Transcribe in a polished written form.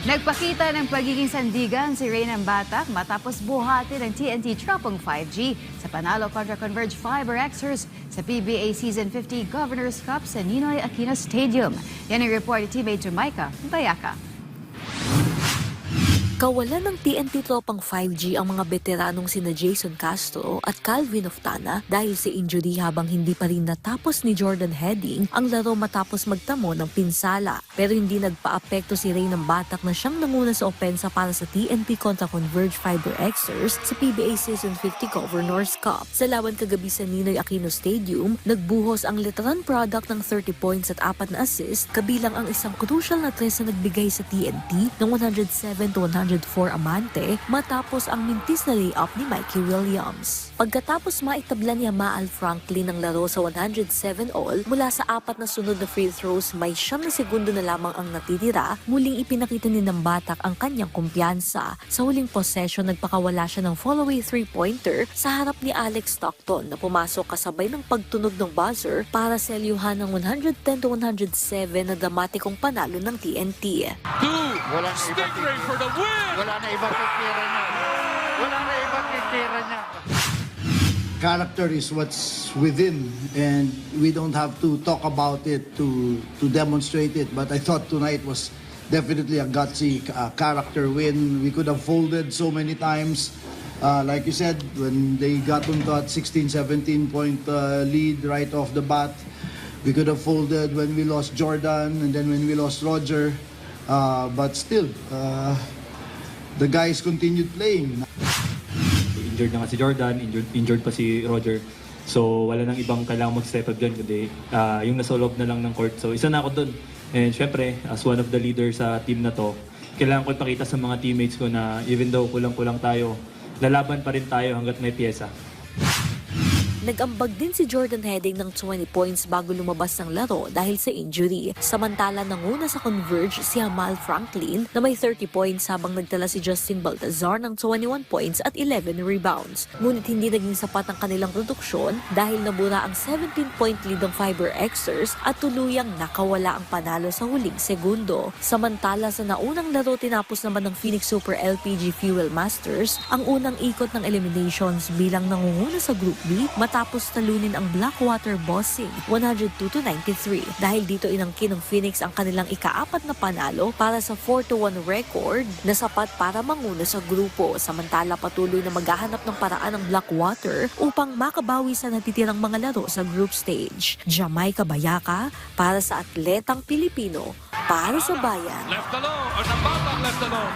Nagpakita ng pagiging sandigan si Reynan Batak matapos buhati ng TNT Tropong 5G sa panalo kontra Converge Fiber Xers sa PBA Season 50 Governors Cup sa Ninoy Aquino Stadium. Yan ang report ni teammate Jamaica Bayaka. Kawalan ng TNT Tropang 5G ang mga veteranong sina Jason Castro at Calvin Oftana dahil sa injury habang hindi pa rin natapos ni Jordan Heading ang laro matapos magtamo ng pinsala. Pero hindi nagpa-apekto si Reynan Batak na siyang nanguna sa opensa para sa TNT kontra Converge Fiber Xers sa PBA Season 50 Governors Cup. Sa laban kagabi sa Ninoy Aquino Stadium, nagbuhos ang literan product ng 30 points at 4 na assist, kabilang ang isang crucial na tres na nagbigay sa TNT ng 107-104 amante matapos ang mintis na layup ni Mikey Williams. Pagkatapos maitabla ni Maal Franklin ang laro sa 107 all mula sa 4 na sunod na free throws, may 9 na segundo na lamang ang natitira, muling ipinakita ni ng Batak ang kanyang kumpiyansa. Sa huling possession, nagpakawala siya ng follow-away 3-pointer sa harap ni Alex Stockton na pumasok kasabay ng pagtunog ng buzzer para selyuhan ng 110-107 na dramatikong panalo ng TNT. Stingray for the win! Wala na ibang titira niya. Wala na ibang titira niya. Character is what's within, and we don't have to talk about it to demonstrate it. But I thought tonight was definitely a gutsy character win. We could have folded so many times. Like you said, when they got into that 16-17 point lead right off the bat, we could have folded when we lost Jordan and then when we lost Roger. But still, the guys continued playing. Injured na nga si Jordan, injured pa si Roger. So wala nang ibang kailangang mag-step up dyan kundi yung nasa loob na lang ng court. So isa na ako dun. And syempre, as one of the leaders sa team na to, kailangan ko ipakita sa mga teammates ko na even though kulang-kulang tayo, lalaban pa rin tayo hanggat may pyesa. Nag-ambag din si Jordan Heading ng 20 points bago lumabas ng laro dahil sa injury. Samantala nanguna sa Converge si Maal Franklin na may 30 points habang nagtala si Justin Baltazar ng 21 points at 11 rebounds. Ngunit hindi naging sapat ang kanilang produksyon dahil nabura ang 17-point lead ng Fiber Xers at tuluyang nakawala ang panalo sa huling segundo. Samantala sa naunang laro tinapos naman ng Phoenix Super LPG Fuel Masters ang unang ikot ng eliminations bilang nangunguna sa Group B matapos talunin ang Blackwater Bossing 102-93. Dahil dito inangkin ng Phoenix ang kanilang ika-4 na panalo para sa 4-1 record na sapat para manguna sa grupo. Samantala patuloy na maghahanap ng paraan ng Blackwater upang makabawi sa natitirang mga laro sa group stage. Jamaica Bayaka para sa Atletang Pilipino, para sa bayan. Left alone, or Nabatang left alone.